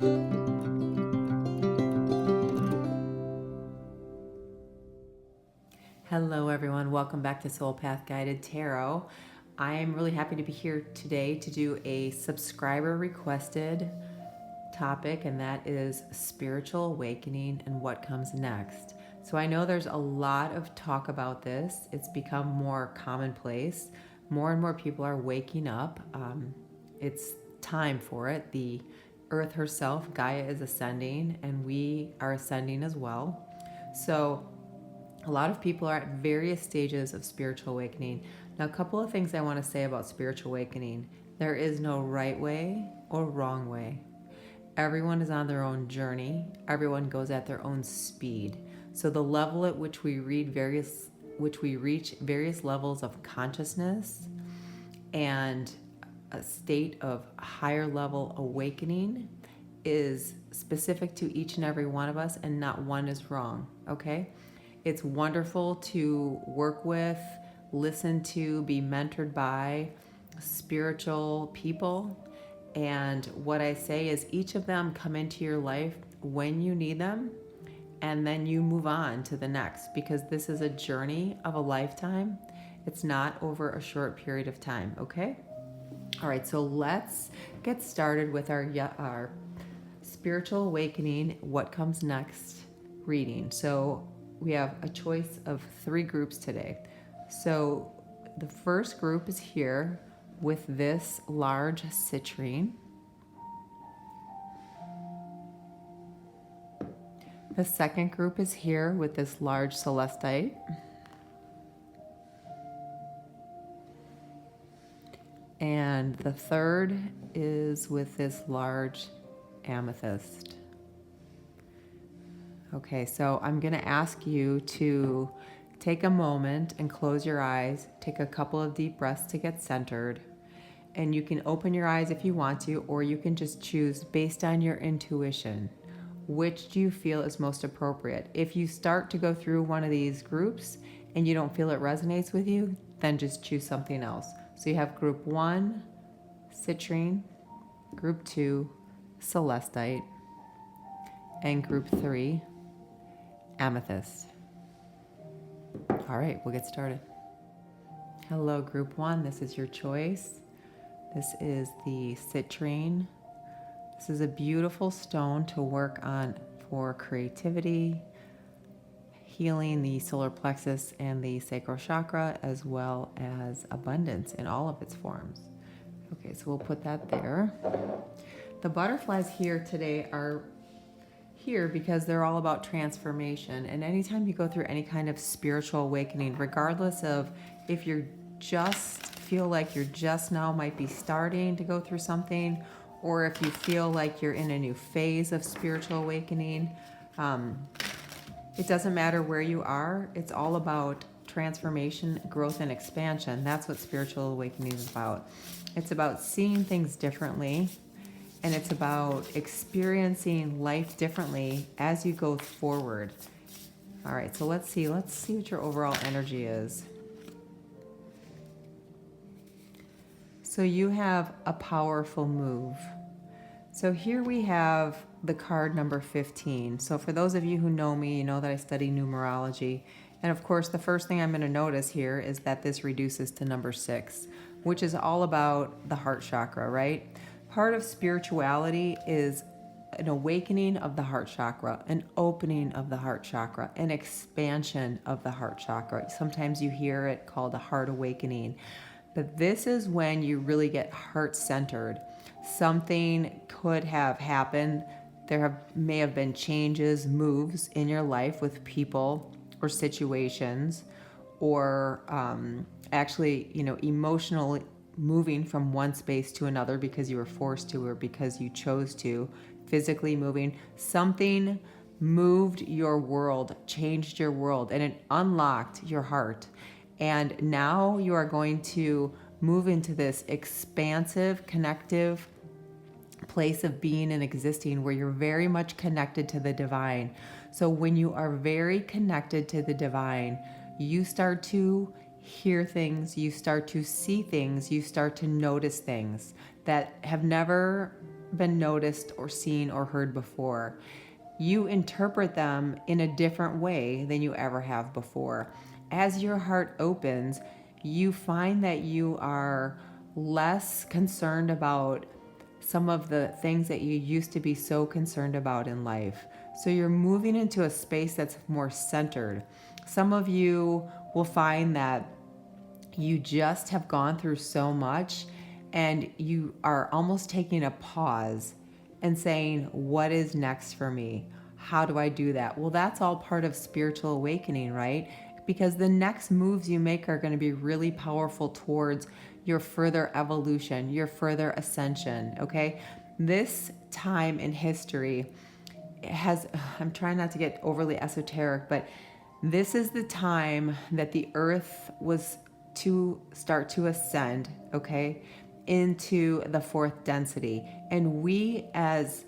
Hello everyone, welcome back to Soul Path Guided Tarot. I am really happy to be here today to do a subscriber requested topic, and that is spiritual awakening and what comes next. So I know there's a lot of talk about this. It's become more commonplace. More and more people are waking up. It's time for it. The earth herself, Gaia, is ascending, and we are ascending as well. So a lot of people are at various stages of spiritual awakening. Now, a couple of things I want to say about spiritual awakening. There is no right way or wrong way. Everyone is on their own journey. Everyone goes at their own speed. So the level at which we reach various levels of consciousness and a state of higher level awakening is specific to each and every one of us, and not one is wrong, okay? It's wonderful to work with, listen to, be mentored by spiritual people. And what I say is each of them come into your life when you need them, and then you move on to the next, because this is a journey of a lifetime. It's not over a short period of time, okay? All right, so let's get started with our spiritual awakening, what comes next reading. So we have a choice of 3 groups today. So the first group is here with this large citrine. The second group is here with this large celestite. And the third is with this large amethyst. Okay, so I'm going to ask you to take a moment and close your eyes. Take a couple of deep breaths to get centered. And you can open your eyes if you want to, or you can just choose based on your intuition. Which do you feel is most appropriate? If you start to go through one of these groups and you don't feel it resonates with you, then just choose something else. So you have group 1, citrine, group 2, celestite, and group 3, amethyst. All right, we'll get started. Hello, group 1. This is your choice. This is the citrine. This is a beautiful stone to work on for creativity, healing the solar plexus and the sacral chakra, as well as abundance in all of its forms. Okay, so we'll put that there. The butterflies here today are here because they're all about transformation. And anytime you go through any kind of spiritual awakening, regardless of if you're just feel like you're just now might be starting to go through something, or if you feel like you're in a new phase of spiritual awakening, it doesn't matter where you are. It's all about transformation, growth, and expansion. That's what spiritual awakening is about. It's about seeing things differently, and it's about experiencing life differently as you go forward. All right, so let's see what your overall energy is. So you have a powerful move. So here we have the card number 15. So for those of you who know me, you know that I study numerology. And of course, the first thing I'm going to notice here is that this reduces to number 6, which is all about the heart chakra, right? Part of spirituality is an awakening of the heart chakra, an opening of the heart chakra, an expansion of the heart chakra. Sometimes you hear it called a heart awakening. But this is when you really get heart-centered. Something could have happened. May have been changes, moves in your life with people or situations, or actually, emotionally moving from one space to another because you were forced to or because you chose to, physically moving. Something moved your world, changed your world, and it unlocked your heart. And now you are going to move into this expansive, connective place of being and existing where you're very much connected to the divine. So when you are very connected to the divine, you start to hear things, you start to see things, you start to notice things that have never been noticed or seen or heard before. You interpret them in a different way than you ever have before. As your heart opens, you find that you are less concerned about some of the things that you used to be so concerned about in life. So you're moving into a space that's more centered. Some of you will find that you just have gone through so much and you are almost taking a pause and saying, what is next for me? How do I do that? Well, that's all part of spiritual awakening, right? Because the next moves you make are going to be really powerful towards your further evolution, your further ascension, okay? This time in history has, I'm trying not to get overly esoteric, but this is the time that the earth was to start to ascend, okay, into the fourth density. And we as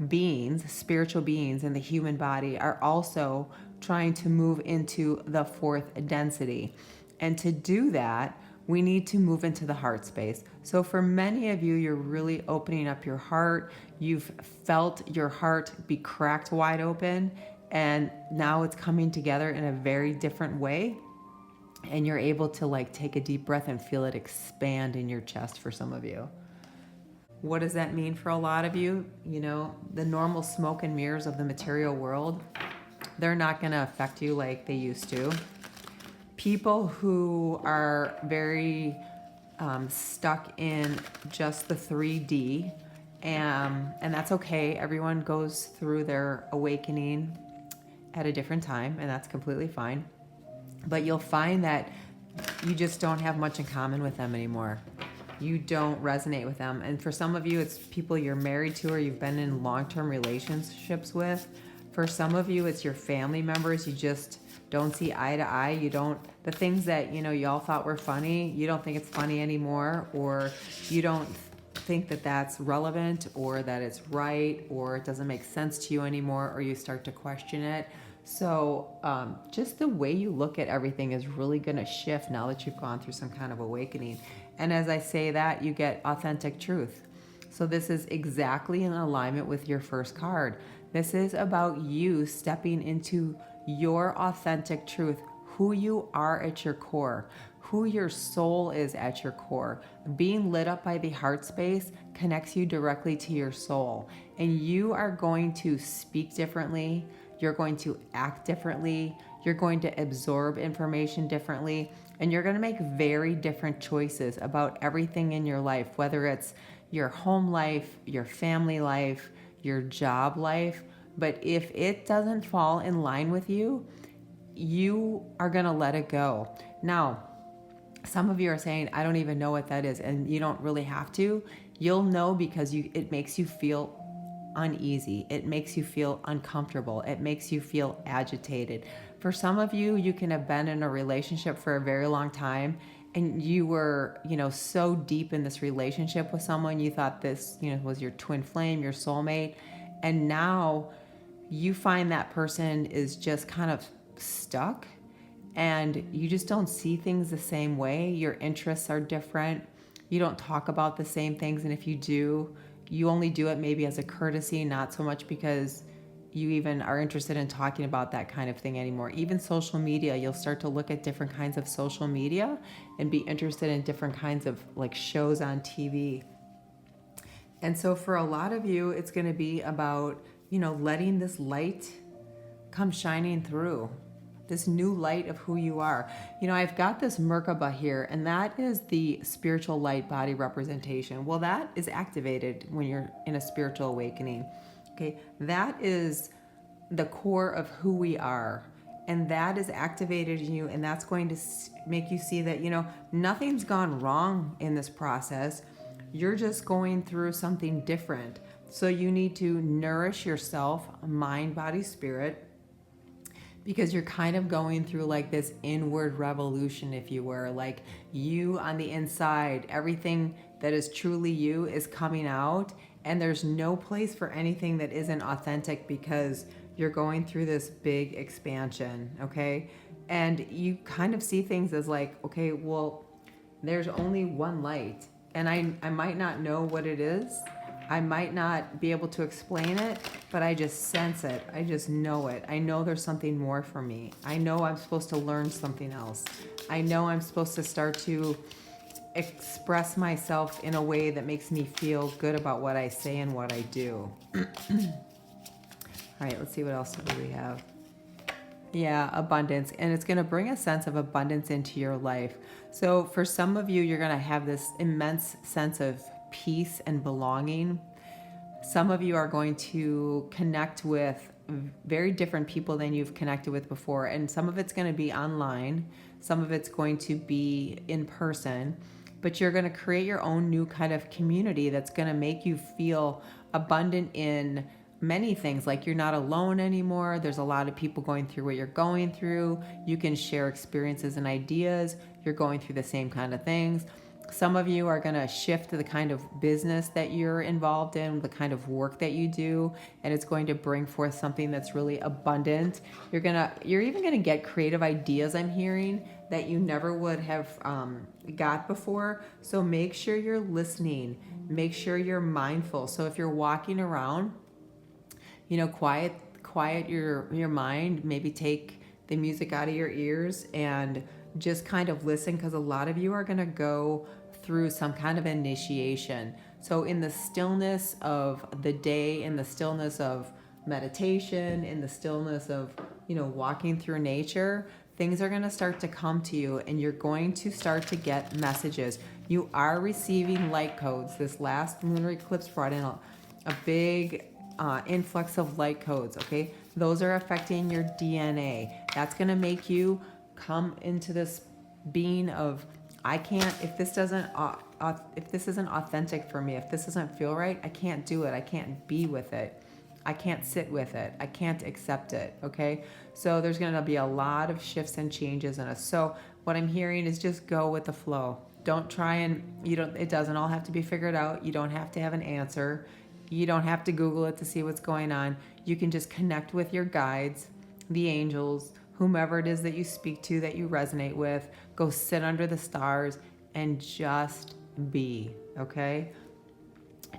beings, spiritual beings in the human body, are also trying to move into the fourth density. And to do that, we need to move into the heart space. So for many of you, you're really opening up your heart. You've felt your heart be cracked wide open, and now it's coming together in a very different way. And you're able to like take a deep breath and feel it expand in your chest for some of you. What does that mean for a lot of you? You know, the normal smoke and mirrors of the material world, they're not going to affect you like they used to. People who are very stuck in just the 3D, and that's okay. Everyone goes through their awakening at a different time, and that's completely fine. But you'll find that you just don't have much in common with them anymore. You don't resonate with them. And for some of you, it's people you're married to or you've been in long-term relationships with. For some of you, it's your family members. You just don't see eye to eye. You don't, the things that, you know, y'all thought were funny, you don't think it's funny anymore, or you don't think that that's relevant or that it's right, or it doesn't make sense to you anymore, or you start to question it. So just the way you look at everything is really going to shift now that you've gone through some kind of awakening. And as I say that, you get authentic truth. So this is exactly in alignment with your first card. This is about you stepping into your authentic truth, who you are at your core, who your soul is at your core. Being lit up by the heart space connects you directly to your soul. And you are going to speak differently. You're going to act differently. You're going to absorb information differently. And you're going to make very different choices about everything in your life, whether it's your home life, your family life, your job life. But if it doesn't fall in line with you, you are going to let it go. Now, some of you are saying, I don't even know what that is. And you don't really have to. You'll know because it makes you feel uneasy. It makes you feel uncomfortable. It makes you feel agitated. For some of you, you can have been in a relationship for a very long time and you were, so deep in this relationship with someone, you thought this, was your twin flame, your soulmate. And now you find that person is just kind of stuck and you just don't see things the same way. Your interests are different. You don't talk about the same things. And if you do, you only do it maybe as a courtesy, not so much because you even are interested in talking about that kind of thing anymore. Even social media, you'll start to look at different kinds of social media and be interested in different kinds of like shows on TV. And so for a lot of you, it's going to be about, letting this light come shining through, this new light of who you are. I've got this Merkaba here, and that is the spiritual light body representation. Well, that is activated when you're in a spiritual awakening. Okay, that is the core of who we are. And that is activated in you, and that's going to make you see that, nothing's gone wrong in this process. You're just going through something different. So you need to nourish yourself, mind, body, spirit, because you're kind of going through like this inward revolution, if you were. Like you on the inside, everything that is truly you is coming out, and there's no place for anything that isn't authentic because you're going through this big expansion, okay? And you kind of see things as like, okay, well, there's only one light, and I might not know what it is, I might not be able to explain it, but I just sense it. I just know it. I know there's something more for me. I know I'm supposed to learn something else. I know I'm supposed to start to express myself in a way that makes me feel good about what I say and what I do. All right, let's see what else do we have. Yeah, abundance. And it's going to bring a sense of abundance into your life. So for some of you, you're going to have this immense sense of peace and belonging. Some of you are going to connect with very different people than you've connected with before. And some of it's going to be online. Some of it's going to be in person. But you're going to create your own new kind of community that's going to make you feel abundant in many things. Like you're not alone anymore. There's a lot of people going through what you're going through. You can share experiences and ideas. You're going through the same kind of things. Some of you are going to shift to the kind of business that you're involved in, the kind of work that you do, and it's going to bring forth something that's really abundant. You're even going to get creative ideas, I'm hearing, that you never would have got before. So make sure you're listening. Make sure you're mindful. So if you're walking around, quiet your mind, maybe take the music out of your ears and just kind of listen, because a lot of you are going to go through some kind of initiation. So in the stillness of the day, in the stillness of meditation, in the stillness of, walking through nature, things are going to start to come to you, and you're going to start to get messages. You are receiving light codes. This last lunar eclipse brought in a big influx of light codes, okay? Those are affecting your DNA. That's going to make you come into this being of, I can't, if this isn't authentic for me, if this doesn't feel right, I can't do it. I can't be with it. I can't sit with it. I can't accept it, okay? So there's going to be a lot of shifts and changes in us. So what I'm hearing is just go with the flow. Don't try and, it doesn't all have to be figured out. You don't have to have an answer. You don't have to Google it to see what's going on. You can just connect with your guides, the angels, whomever it is that you speak to, that you resonate with. Go sit under the stars and just be, okay?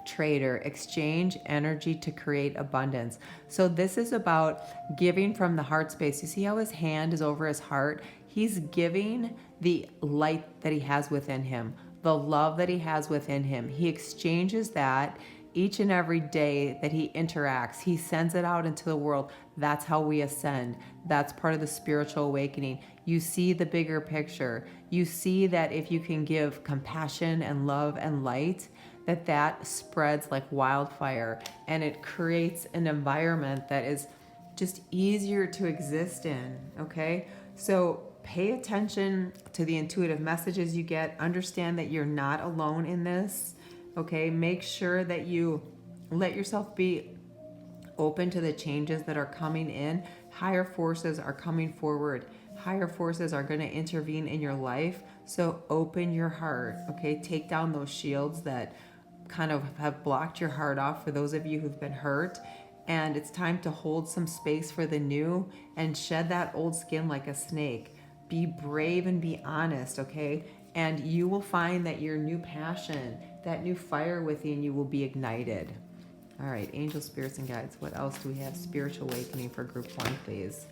Trader, exchange energy to create abundance. So this is about giving from the heart space. You see how his hand is over his heart? He's giving the light that he has within him, the love that he has within him. He exchanges that each and every day that he interacts. He sends it out into the world. That's how we ascend. That's part of the spiritual awakening. You see the bigger picture. You see that if you can give compassion and love and light, that spreads like wildfire, and it creates an environment that is just easier to exist in, okay? So pay attention to the intuitive messages you get. Understand that you're not alone in this. Okay, make sure that you let yourself be open to the changes that are coming in. Higher forces are coming forward. Higher forces are going to intervene in your life. So open your heart, okay? Take down those shields that kind of have blocked your heart off for those of you who've been hurt. And it's time to hold some space for the new and shed that old skin like a snake. Be brave and be honest, okay? And you will find that your new passion, that new fire within you will be ignited. All right, angel spirits and guides. What else do we have? Spiritual awakening for group 1, please.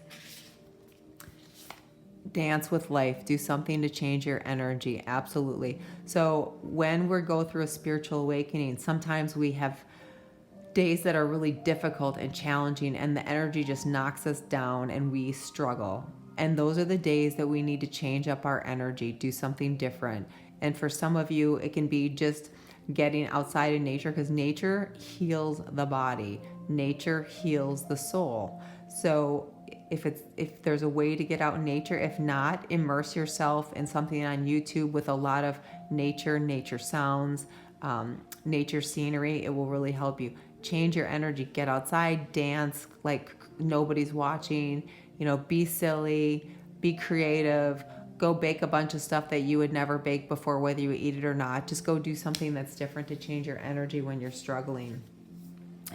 Dance with life. Do something to change your energy. Absolutely. So when we go through a spiritual awakening, sometimes we have days that are really difficult and challenging, and the energy just knocks us down and we struggle. And those are the days that we need to change up our energy, do something different. And for some of you, it can be just getting outside in nature, because nature heals the body. Nature heals the soul. So if there's a way to get out in nature, if not, immerse yourself in something on YouTube with a lot of nature sounds, nature scenery. It will really help you change your energy. Get outside, dance like nobody's watching. Be silly, be creative, go bake a bunch of stuff that you would never bake before, whether you eat it or not. Just go do something that's different to change your energy when you're struggling.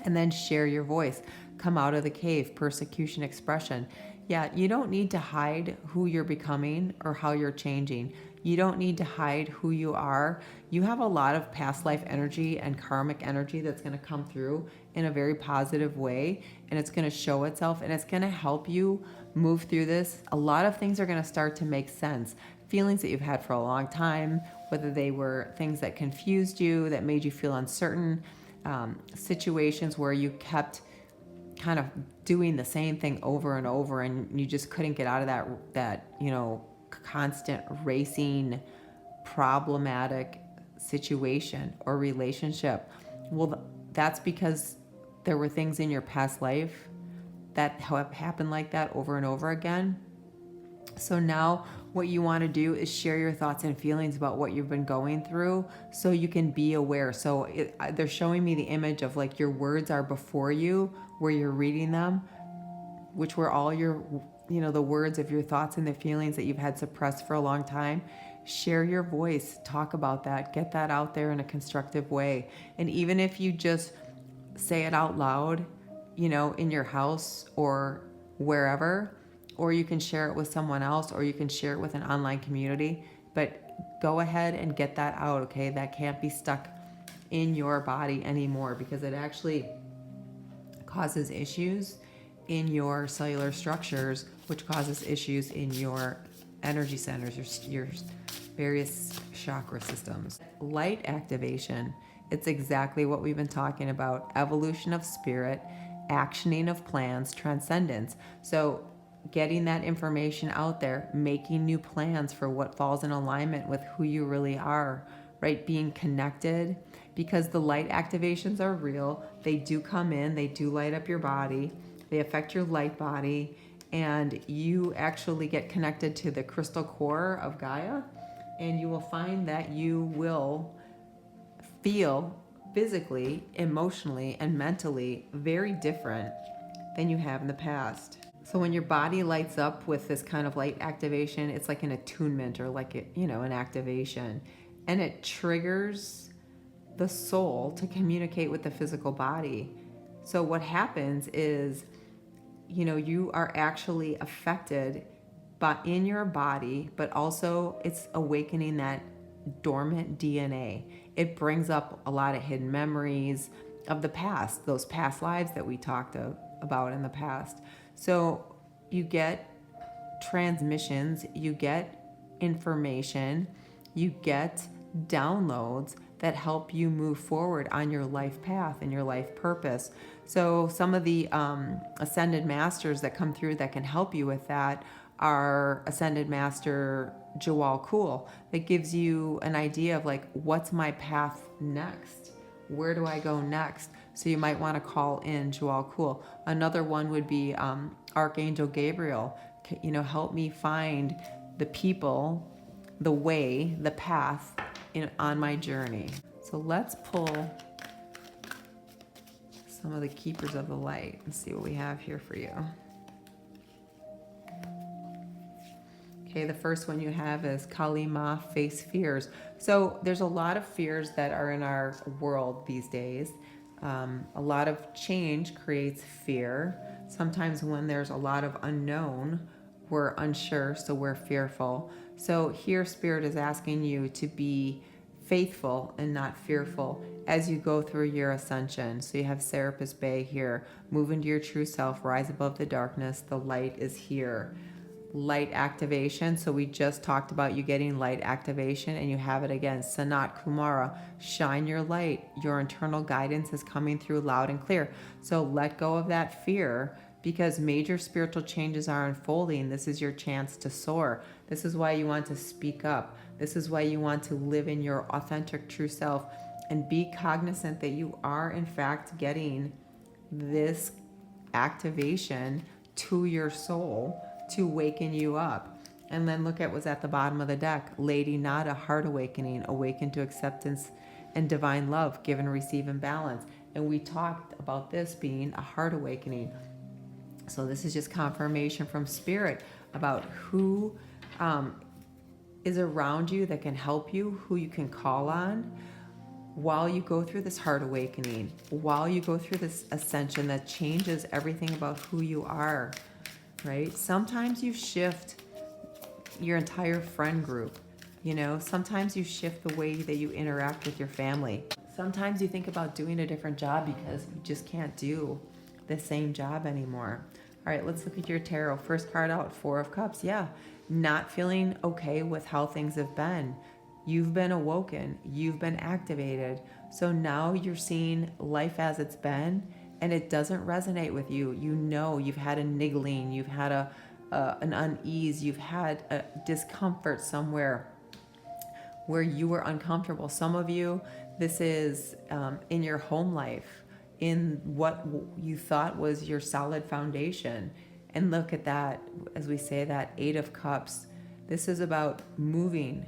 And then share your voice. Come out of the cave, persecution, expression. Yeah, you don't need to hide who you're becoming or how you're changing. You don't need to hide who you are. You have a lot of past life energy and karmic energy that's going to come through in a very positive way, and it's going to show itself, and it's going to help you move through this. A lot of things are going to start to make sense. Feelings that you've had for a long time, whether they were things that confused you, that made you feel uncertain, situations where you kept kind of doing the same thing over and over, and you just couldn't get out of that constant racing problematic situation or relationship. Well, that's because there were things in your past life that happened like that over and over again. So now what you want to do is share your thoughts and feelings about what you've been going through so you can be aware. So they're showing me the image of like your words are before you where you're reading them, which were all your, the words of your thoughts and the feelings that you've had suppressed for a long time. Share your voice, talk about that, get that out there in a constructive way. And even if you just say it out loud, in your house or wherever, or you can share it with someone else, or you can share it with an online community, but go ahead and get that out, okay? That can't be stuck in your body anymore, because it actually causes issues in your cellular structures, which causes issues in your energy centers, your various chakra systems. Light activation, it's exactly what we've been talking about: evolution of spirit, actioning of plans, transcendence. So getting that information out there, making new plans for what falls in alignment with who you really are, right? Being connected, because the light activations are real. They do come in, they do light up your body, they affect your light body, and you actually get connected to the crystal core of Gaia, and you will find that you will feel physically, emotionally, and mentally very different than you have in the past. So when your body lights up with this kind of light activation, it's like an attunement, or like an activation, and it triggers the soul to communicate with the physical body. So what happens is, you are actually affected in your body, but also it's awakening that dormant DNA. It brings up a lot of hidden memories of the past, those past lives that we talked about in the past. So you get transmissions, you get information, you get downloads that help you move forward on your life path and your life purpose. So some of the ascended masters that come through that can help you with that are Ascended Master Jawal Kul, that gives you an idea of like, what's my path next? Where do I go next? So you might want to call in Jawal Kul. Another one would be Archangel Gabriel. Help me find the people, the way, the path on my journey. So let's pull some of the keepers of the light and see what we have here for you. Okay, the first one you have is Kali Ma, face fears. So there's a lot of fears that are in our world these days. A lot of change creates fear. Sometimes when there's a lot of unknown, we're unsure, so we're fearful. So here Spirit is asking you to be faithful and not fearful as you go through your ascension. So you have Serapis Bay here. Move into your true self, rise above the darkness. The light is here. Light activation. So we just talked about you getting light activation, and you have it again. Sanat Kumara, shine your light. Your internal guidance is coming through loud and clear. So let go of that fear, because major spiritual changes are unfolding. This is your chance to soar. This is why you want to speak up. This is why you want to live in your authentic true self and be cognizant that you are in fact getting this activation to your soul to waken you up. And then look at what's at the bottom of the deck. Lady Nada, heart awakening, awaken to acceptance and divine love, give and receive in balance. And we talked about this being a heart awakening. So this is just confirmation from Spirit about who is around you that can help you, who you can call on while you go through this heart awakening, while you go through this ascension that changes everything about who you are, right? Sometimes you shift your entire friend group. You know, sometimes you shift the way that you interact with your family. Sometimes you think about doing a different job because you just can't do the same job anymore. All right, let's look at your tarot. First card out, Four of Cups. Yeah, not feeling okay with how things have been. You've been awoken, you've been activated. So now you're seeing life as it's been, and it doesn't resonate with you. You know, you've had a niggling, you've had an unease, you've had a discomfort somewhere where you were uncomfortable. Some of you, this is in your home life, in what you thought was your solid foundation. And look at that, as we say, that Eight of Cups. This is about moving,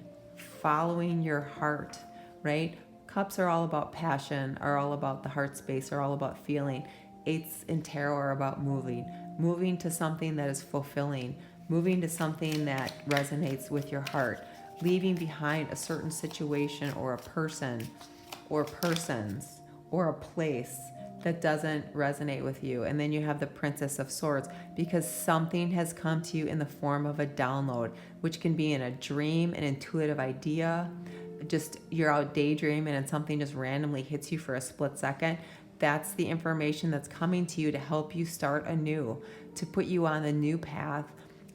following your heart, right? Cups are all about passion, are all about the heart space, are all about feeling. Eights in tarot are about moving to something that is fulfilling, moving to something that resonates with your heart, leaving behind a certain situation or a person or persons or a place that doesn't resonate with you. And then you have the Princess of Swords, because something has come to you in the form of a download, which can be in a dream, an intuitive idea, just you're out daydreaming and something just randomly hits you for a split second. That's the information that's coming to you to help you start anew, to put you on the new path,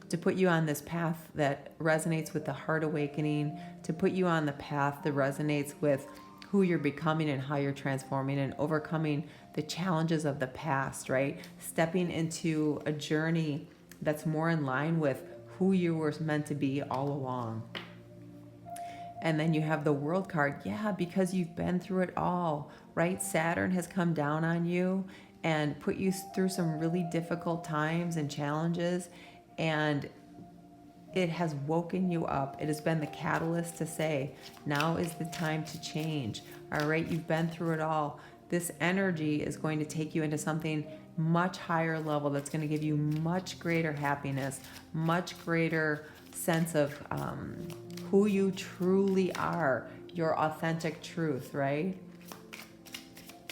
to put you on this path that resonates with the heart awakening, to put you on the path that resonates with who you're becoming and how you're transforming and overcoming the challenges of the past, right? Stepping into a journey that's more in line with who you were meant to be all along. And then you have the World card. Yeah, because you've been through it all, right? Saturn has come down on you and put you through some really difficult times and challenges, and it has woken you up. It has been the catalyst to say, now is the time to change. All right, you've been through it all. This energy is going to take you into something much higher level that's going to give you much greater happiness, much greater sense of who you truly are, your authentic truth, right?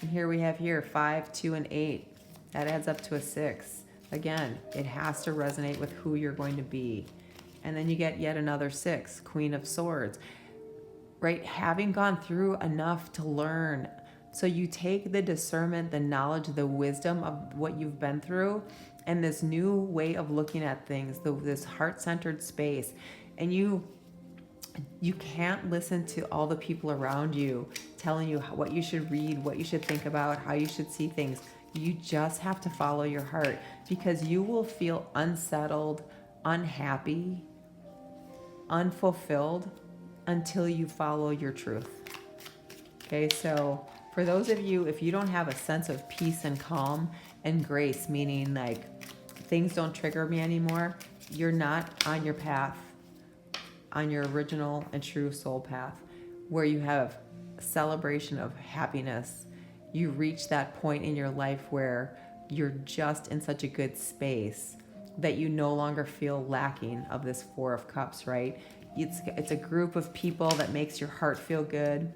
And here we have 5, 2, and 8. That adds up to a 6. Again, it has to resonate with who you're going to be. And then you get yet another 6, Queen of Swords, right? Having gone through enough to learn. So you take the discernment, the knowledge, the wisdom of what you've been through, and this new way of looking at things, this heart-centered space. And you can't listen to all the people around you telling you what you should read, what you should think about, how you should see things. You just have to follow your heart, because you will feel unsettled, unhappy, unfulfilled until you follow your truth. Okay, so for those of you, if you don't have a sense of peace and calm and grace, meaning like things don't trigger me anymore, you're not on your path, on your original and true soul path, where you have a celebration of happiness. You reach that point in your life where you're just in such a good space that you no longer feel lacking of this Four of Cups, right? It's a group of people that makes your heart feel good.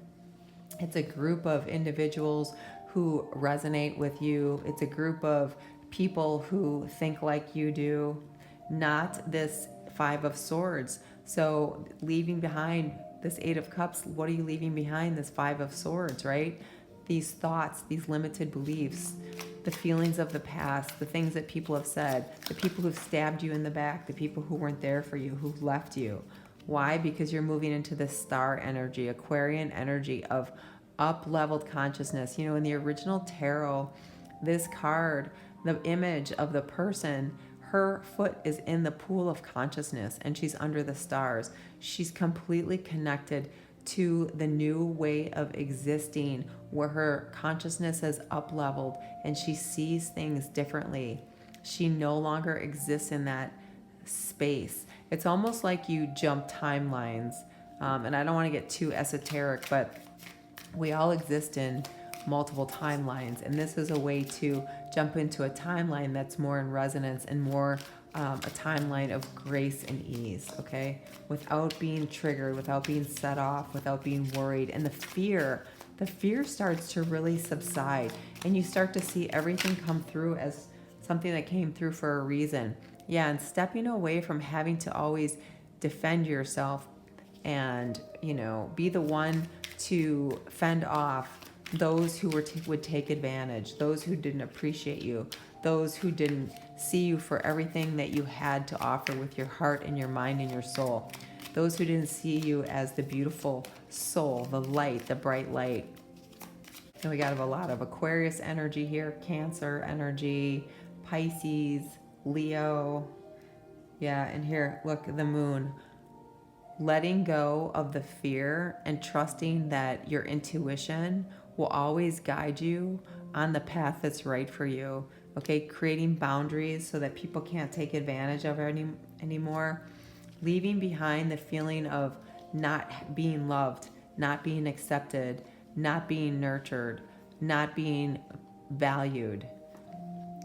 It's a group of individuals who resonate with you. It's a group of people who think like you do, not this Five of Swords. So leaving behind this Eight of Cups, what are you leaving behind? This Five of Swords, right? These thoughts, these limited beliefs, the feelings of the past, the things that people have said, the people who've stabbed you in the back, the people who weren't there for you, who've left you. Why? Because you're moving into the star energy, Aquarian energy of up-leveled consciousness. You know, in the original tarot, this card, the image of the person, her foot is in the pool of consciousness and she's under the stars. She's completely connected to the new way of existing, where her consciousness has up-leveled and she sees things differently. She no longer exists in that space. It's almost like you jump timelines. And I don't want to get too esoteric, but we all exist in multiple timelines. And this is a way to jump into a timeline that's more in resonance and more a timeline of grace and ease, okay? Without being triggered, without being set off, without being worried. And the fear starts to really subside. And you start to see everything come through as something that came through for a reason. Yeah, and stepping away from having to always defend yourself, and, be the one to fend off those who would take advantage, those who didn't appreciate you, those who didn't see you for everything that you had to offer with your heart and your mind and your soul, those who didn't see you as the beautiful soul, the light, the bright light. And we got a lot of Aquarius energy here, Cancer energy, Pisces, Leo. Yeah, and here, look, the moon. Letting go of the fear and trusting that your intuition will always guide you on the path that's right for you. Okay, creating boundaries so that people can't take advantage of it anymore. Leaving behind the feeling of not being loved, not being accepted, not being nurtured, not being valued.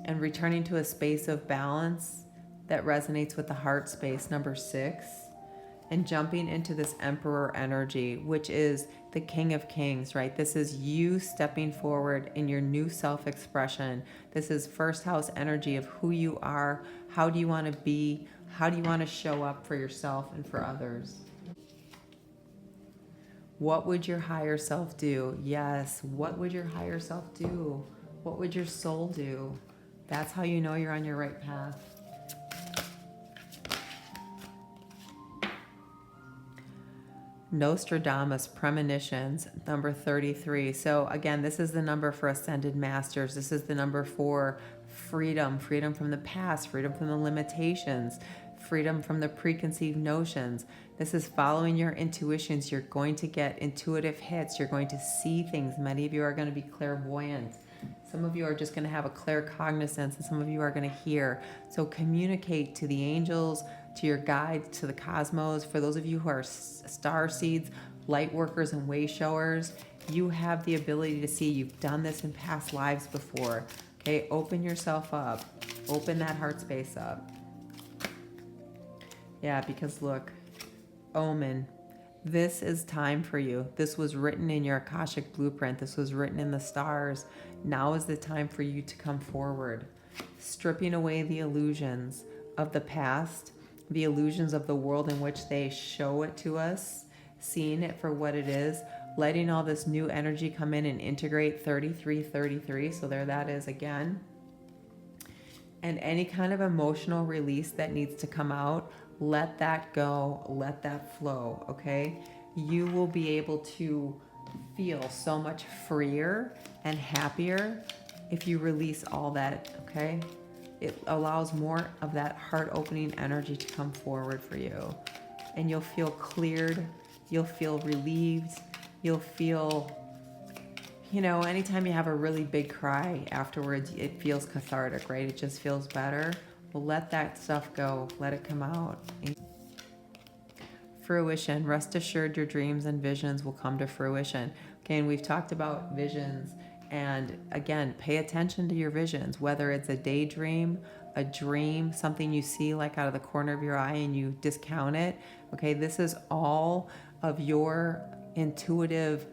And returning to a space of balance that resonates with the heart space, number 6. And jumping into this Emperor energy, which is the King of Kings, right? This is you stepping forward in your new self-expression. This is first house energy of who you are. How do you want to be? How do you want to show up for yourself and for others? What would your higher self do? Yes, what would your higher self do? What would your soul do? That's how you know you're on your right path. Nostradamus premonitions, number 33. So again, this is the number for ascended masters. This is the number for freedom from the past, freedom from the limitations, freedom from the preconceived notions. This is following your intuitions. You're going to get intuitive hits. You're going to see things. Many of you are going to be clairvoyant. Some of you are just going to have a claircognizance, and some of you are going to hear. So communicate to the angels, to your guides, to the cosmos. For those of you who are starseeds, light workers, and way showers, you have the ability to see. You've done this in past lives before. Okay, open yourself up. Open that heart space up. Yeah, because look, Omen, this is time for you. This was written in your Akashic blueprint. This was written in the stars. Now is the time for you to come forward, stripping away the illusions of the past, the illusions of the world in which they show it to us, seeing it for what it is, letting all this new energy come in and integrate 3333. So there that is again. And any kind of emotional release that needs to come out, let that go, let that flow, okay? You will be able to feel so much freer and happier if you release all that, okay? It allows more of that heart-opening energy to come forward for you. And you'll feel cleared, you'll feel relieved, you'll feel, anytime you have a really big cry afterwards, it feels cathartic, right? It just feels better. Well, let that stuff go. Let it come out. Fruition. Rest assured your dreams and visions will come to fruition. Okay, and we've talked about visions. And again, pay attention to your visions, whether it's a daydream, a dream, something you see like out of the corner of your eye and you discount it. Okay, this is all of your intuitive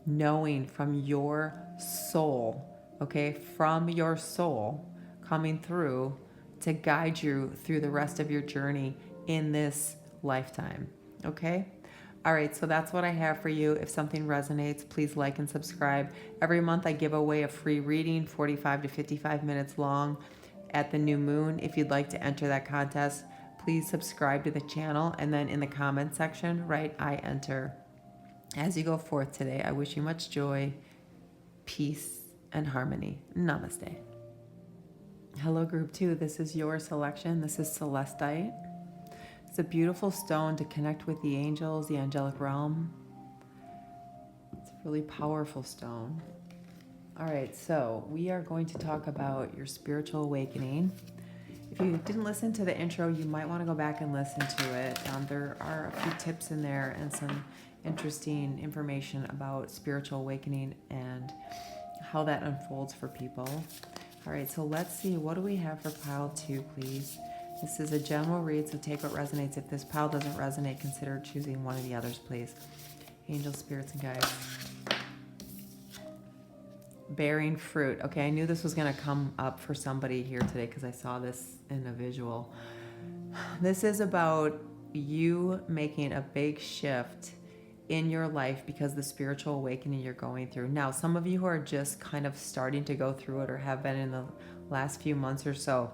knowing from your soul. Okay, from your soul coming through to guide you through the rest of your journey in this lifetime. Okay? All right, so that's what I have for you. If something resonates, please like and subscribe. Every month I give away a free reading, 45 to 55 minutes long at the new moon. If you'd like to enter that contest, please subscribe to the channel, and then in the comment section, write I enter. As you go forth today, I wish you much joy, peace, and harmony. Namaste. Hello, group 2. This is your selection. This is Celestite. It's a beautiful stone to connect with the angels, the angelic realm. It's a really powerful stone. All right, so we are going to talk about your spiritual awakening. If you didn't listen to the intro, you might want to go back and listen to it. There are a few tips in there and some interesting information about spiritual awakening and how that unfolds for people. All right, so let's see. What do we have for pile 2, please? This is a general read, so take what resonates. If this pile doesn't resonate, consider choosing one of the others, please. Angels, spirits, and guides. Bearing fruit. Okay, I knew this was going to come up for somebody here today because I saw this in a visual. This is about you making a big shift in your life because the spiritual awakening you're going through. Now, some of you who are just kind of starting to go through it or have been in the last few months or so,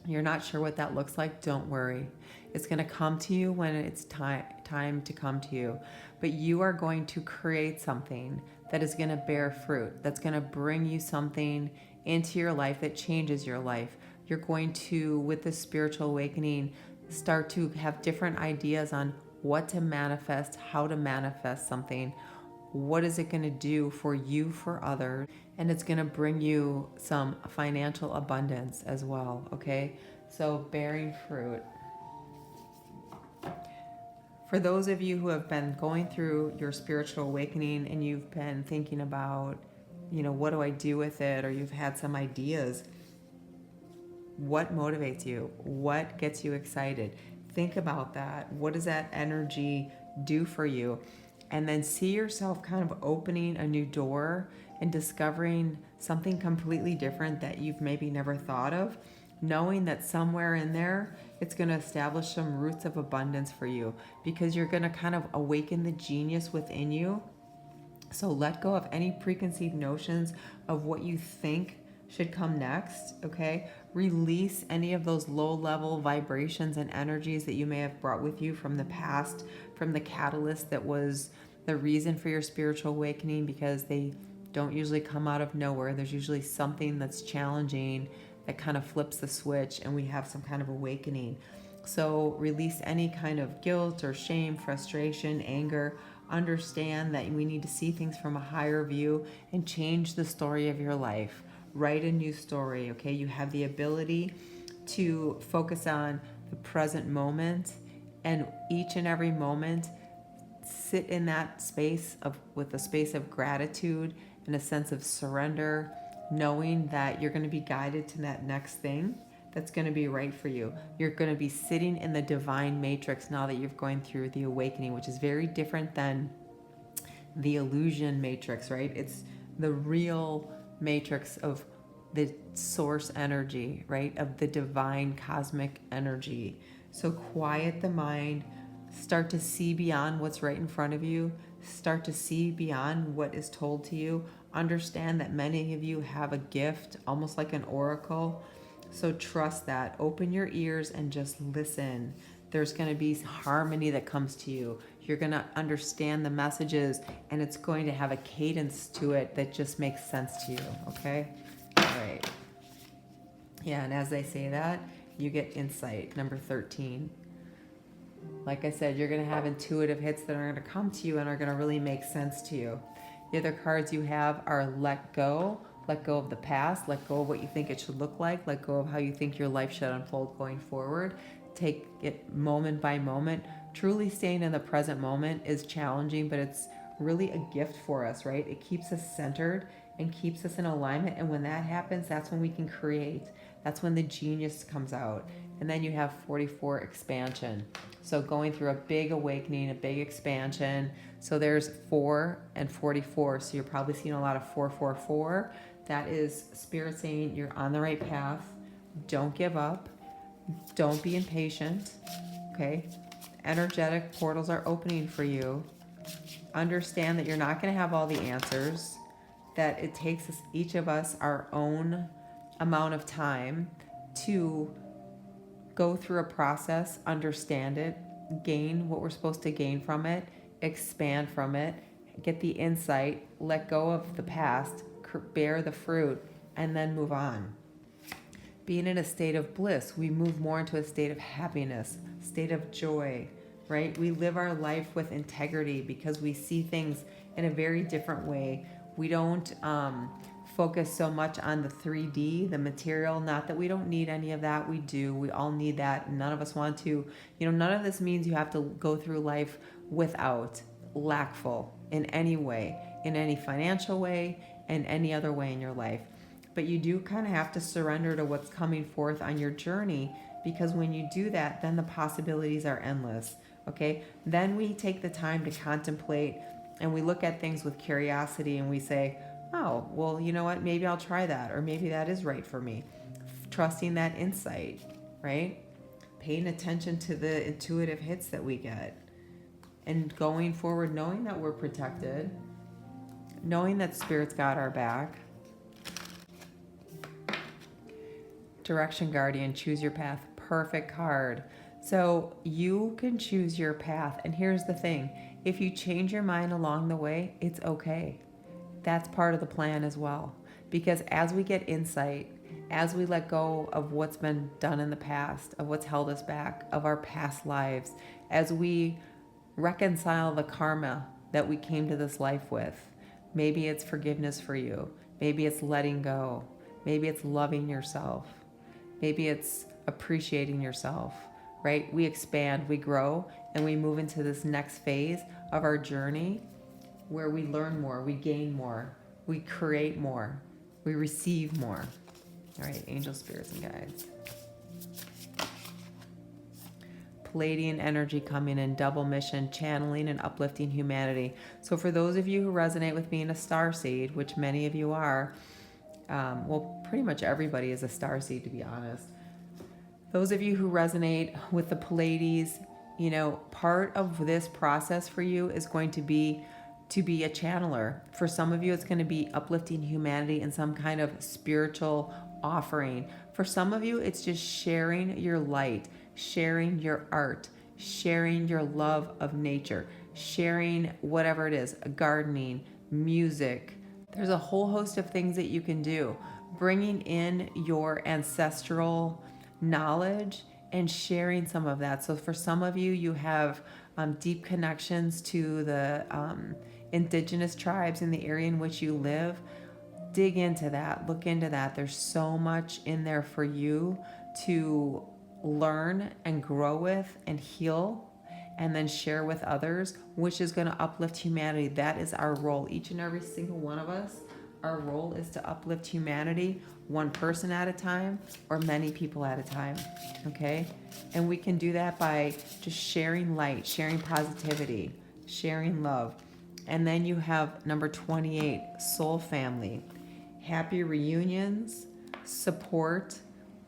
you're not sure what that looks like, don't worry. It's going to come to you when it's time to come to you. But you are going to create something that is going to bear fruit, that's going to bring you something into your life that changes your life. You're going to, with this spiritual awakening, start to have different ideas on what to manifest, how to manifest something. What is it going to do for you, for others? And it's going to bring you some financial abundance as well, okay? So bearing fruit. For those of you who have been going through your spiritual awakening and you've been thinking about, what do I do with it? Or you've had some ideas. What motivates you? What gets you excited? Think about that. What does that energy do for you? And then see yourself kind of opening a new door and discovering something completely different that you've maybe never thought of, knowing that somewhere in there, it's going to establish some roots of abundance for you because you're going to kind of awaken the genius within you. So let go of any preconceived notions of what you think should come next, okay? Release any of those low-level vibrations and energies that you may have brought with you from the past, from the catalyst that was the reason for your spiritual awakening, because they don't usually come out of nowhere. There's usually something that's challenging that kind of flips the switch and we have some kind of awakening. So release any kind of guilt or shame, frustration, anger. Understand that we need to see things from a higher view and change the story of your life. Write a new story, okay? You have the ability to focus on the present moment, and each and every moment sit in that space with a space of gratitude and a sense of surrender, knowing that you're going to be guided to that next thing that's going to be right for you. You're going to be sitting in the divine matrix now that you're going through the awakening, which is very different than the illusion matrix, right? It's the real matrix of the source energy, right? Of the divine cosmic energy. So quiet the mind, start to see beyond what's right in front of you, start to see beyond what is told to you. Understand that many of you have a gift, almost like an oracle. So trust that. Open your ears and just listen. There's going to be harmony that comes to you. You're going to understand the messages, and it's going to have a cadence to it that just makes sense to you, okay? All right. Yeah, and as I say that, you get insight, number 13. Like I said, you're going to have intuitive hits that are going to come to you and are going to really make sense to you. The other cards you have are let go of the past, let go of what you think it should look like, let go of how you think your life should unfold going forward. Take it moment by moment. Truly staying in the present moment is challenging, but it's really a gift for us, right? It keeps us centered and keeps us in alignment. And when that happens, that's when we can create. That's when the genius comes out. And then you have 44, expansion. So going through a big awakening, a big expansion. So there's 4 and 44. So you're probably seeing a lot of 444. That is Spirit saying you're on the right path. Don't give up. Don't be impatient. Okay? Energetic portals are opening for you. Understand that you're not going to have all the answers. That it takes us, each of us, our own amount of time to go through a process, understand it, gain what we're supposed to gain from it, expand from it, get the insight, let go of the past, bear the fruit, and then move on. Being in a state of bliss, we move more into a state of happiness, state of joy, right? We live our life with integrity because we see things in a very different way. We don't focus so much on the 3D, the material. Not that we don't need any of that. We do. We all need that. None of us want to. None of this means you have to go through life without, lackful in any way, in any financial way, and any other way in your life. But you do kind of have to surrender to what's coming forth on your journey, because when you do that, then the possibilities are endless. Okay? Then we take the time to contemplate and we look at things with curiosity and we say, oh, well, you know what? Maybe I'll try that, or maybe that is right for me. Trusting that insight, right? paying attention to the intuitive hits that we get, and going forward knowing that we're protected, knowing that Spirit's got our back. Direction Guardian, choose your path. Perfect card. So you can choose your path. And here's the thing. If you change your mind along the way, it's okay. That's part of the plan as well. Because as we get insight, as we let go of what's been done in the past, of what's held us back, of our past lives, as we reconcile the karma that we came to this life with, maybe it's forgiveness for you. Maybe it's letting go. Maybe it's loving yourself. Maybe it's appreciating yourself, right? We expand, we grow, and we move into this next phase of our journey where we learn more, we gain more, we create more, we receive more. All right, angel spirits and guides. Palladian energy coming in, double mission, channeling and uplifting humanity. So for those of you who resonate with being a starseed, which many of you are, well, pretty much everybody is a starseed, to be honest. Those of you who resonate with the Pleiades, you know, part of this process for you is going to be a channeler. For some of you, it's going to be uplifting humanity in some kind of spiritual offering. For some of you, it's just sharing your light, sharing your art, sharing your love of nature, sharing whatever it is, gardening, music. There's a whole host of things that you can do. Bringing in your ancestral knowledge and sharing some of that. So for some of you, you have deep connections to the indigenous tribes in the area in which you live. Dig into that, look into that. There's so much in there for you to learn and grow with and heal, and then share with others, which is going to uplift humanity. That is our role. Each and every single one of us, our role is to uplift humanity, one person at a time or many people at a time, okay? And we can do that by just sharing light, sharing positivity, sharing love. And then you have number 28, soul family. Happy reunions, support,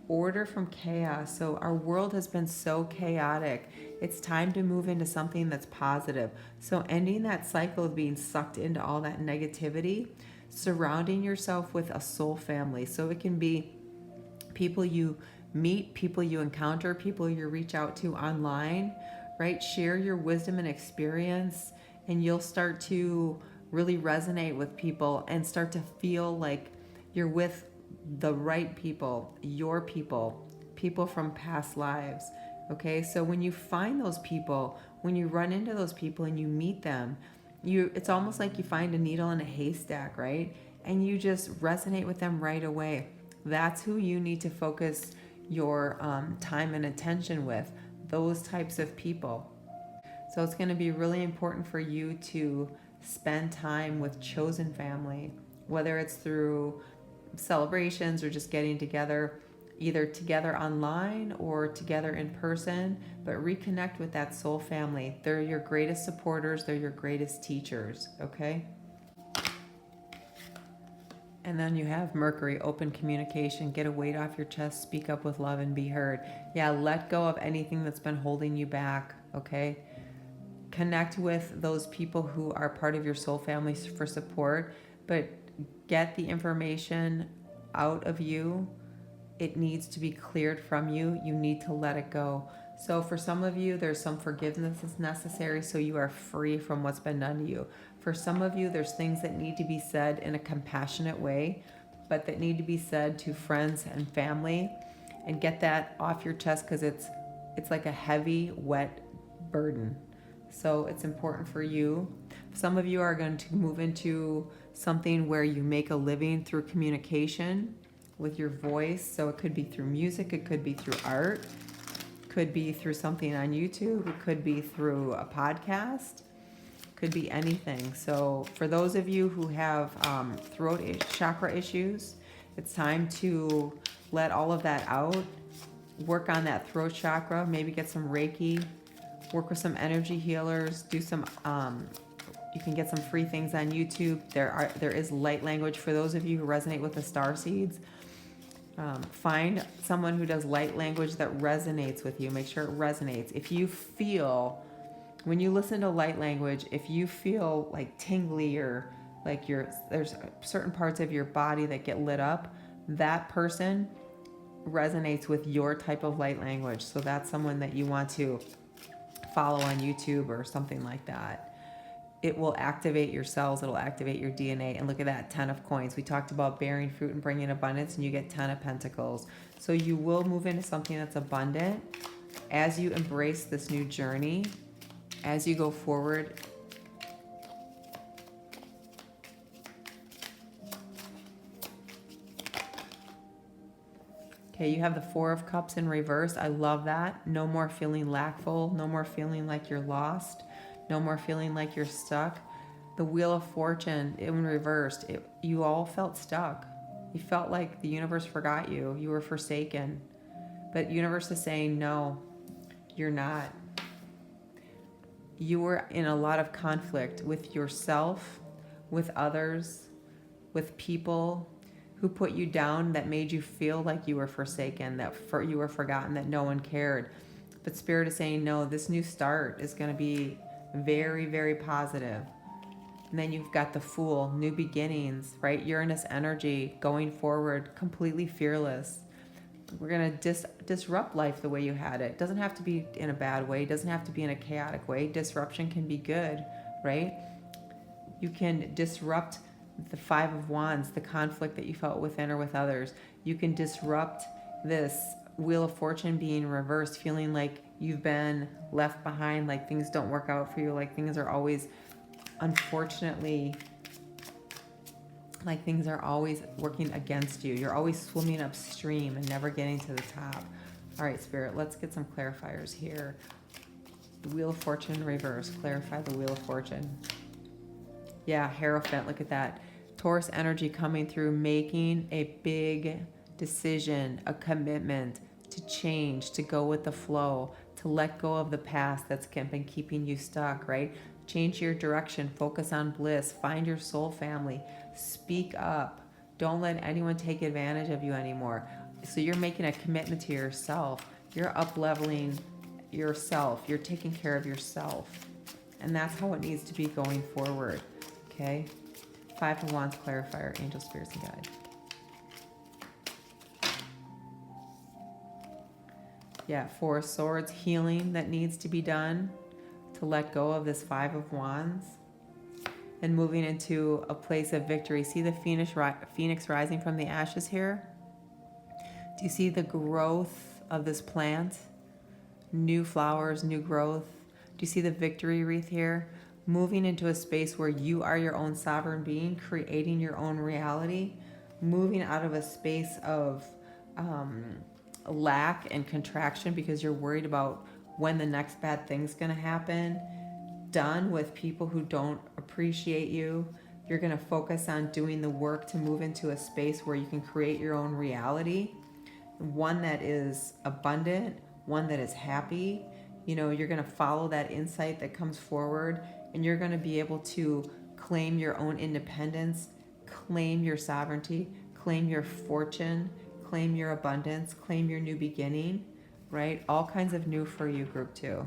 order from chaos. So our world has been so chaotic. It's time to move into something that's positive. So ending that cycle of being sucked into all that negativity, surrounding yourself with a soul family. So it can be people you meet, people you encounter, people you reach out to online, right? Share your wisdom and experience, and you'll start to really resonate with people and start to feel like you're with the right people, your people, people from past lives. Okay, so when you find those people, when you run into those people and you meet them, it's almost like you find a needle in a haystack, right? And you just resonate with them right away. That's who you need to focus your time and attention with, those types of people. So it's going to be really important for you to spend time with chosen family, whether it's through celebrations or just getting together, either together online or together in person, but reconnect with that soul family. They're your greatest supporters. They're your greatest teachers, okay? And then you have Mercury, open communication, get a weight off your chest, speak up with love and be heard. Yeah, let go of anything that's been holding you back, okay? Connect with those people who are part of your soul family for support, but get the information out of you. It needs to be cleared from you. You need to let it go. So for some of you, there's some forgiveness that's necessary so you are free from what's been done to you. For some of you, there's things that need to be said in a compassionate way, but that need to be said to friends and family, and get that off your chest because it's like a heavy, wet burden. So it's important for you. Some of you are going to move into something where you make a living through communication with your voice. So it could be through music, it could be through art, could be through something on YouTube, it could be through a podcast, could be anything. So for those of you who have throat chakra issues, it's time to let all of that out, work on that throat chakra, maybe get some Reiki, work with some energy healers, do some you can get some free things on YouTube. There is light language for those of you who resonate with the Starseeds. Find someone who does light language that resonates with you. Make sure it resonates. If you feel, when you listen to light language, if you feel like tingly or like there's certain parts of your body that get lit up, that person resonates with your type of light language. So that's someone that you want to follow on YouTube or something like that. It will activate your cells, it'll activate your DNA. And look at that, 10 of coins. We talked about bearing fruit and bringing abundance, and you get 10 of pentacles. So you will move into something that's abundant as you embrace this new journey, as you go forward. Okay, you have the 4 of Cups in reverse. I love that. No more feeling lackful. No more feeling like you're lost. No more feeling like you're stuck. The Wheel of Fortune in reversed. You all felt stuck. You felt like the universe forgot you. You were forsaken. But universe is saying, no, you're not. You were in a lot of conflict with yourself, with others, with people who put you down, that made you feel like you were forsaken, that you were forgotten, that no one cared. But Spirit is saying, no, this new start is going to be very, very positive. And then you've got the Fool, new beginnings, right? Uranus energy, going forward, completely fearless. We're going to disrupt life the way you had it. It doesn't have to be in a bad way. It doesn't have to be in a chaotic way. Disruption can be good, right? You can disrupt the 5 of Wands, the conflict that you felt within or with others. You can disrupt this Wheel of Fortune being reversed, feeling like you've been left behind, like things don't work out for you, like things are always, unfortunately, like things are always working against you. You're always swimming upstream and never getting to the top. All right, Spirit, let's get some clarifiers here. The Wheel of Fortune reverse. Clarify the Wheel of Fortune. Yeah, Hierophant, look at that. Taurus energy coming through, making a big decision, a commitment to change, to go with the flow, to let go of the past that's been keeping you stuck, right? Change your direction, focus on bliss, find your soul family, speak up. Don't let anyone take advantage of you anymore. So you're making a commitment to yourself. You're up-leveling yourself. You're taking care of yourself. And that's how it needs to be going forward. Okay, 5 of Wands clarifier, angel, spirits, and guides. Yeah, 4 of Swords, healing that needs to be done to let go of this 5 of Wands and moving into a place of victory. See the phoenix rising from the ashes here? Do you see the growth of this plant? New flowers, new growth. Do you see the victory wreath here? Moving into a space where you are your own sovereign being, creating your own reality, moving out of a space of lack and contraction because you're worried about when the next bad thing's going to happen. Done with people who don't appreciate you. You're going to focus on doing the work to move into a space where you can create your own reality, one that is abundant, one that is happy. You know, you're going to follow that insight that comes forward, and you're going to be able to claim your own independence, claim your sovereignty, claim your fortune, claim your abundance, claim your new beginning, right? All kinds of new for you, group 2.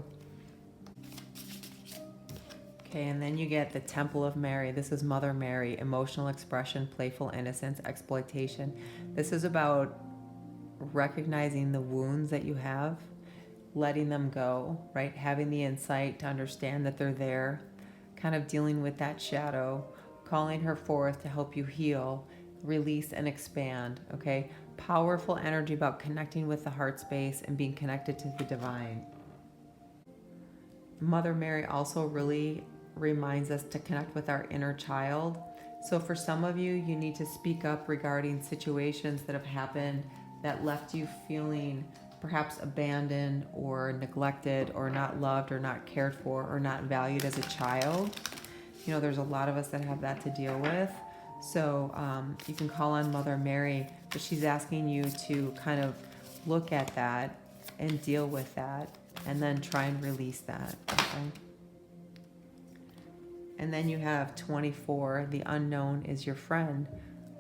Okay, and then you get the Temple of Mary. This is Mother Mary, emotional expression, playful innocence, exploitation. This is about recognizing the wounds that you have, letting them go, right? Having the insight to understand that they're there, kind of dealing with that shadow, calling her forth to help you heal, release, and expand, okay? Powerful energy about connecting with the heart space and being connected to the divine. Mother Mary also really reminds us to connect with our inner child. So for some of you, you need to speak up regarding situations that have happened that left you feeling perhaps abandoned or neglected or not loved or not cared for or not valued as a child. You know, there's a lot of us that have that to deal with. So you can call on Mother Mary, but she's asking you to kind of look at that and deal with that and then try and release that. Okay? And then you have 24, the unknown is your friend.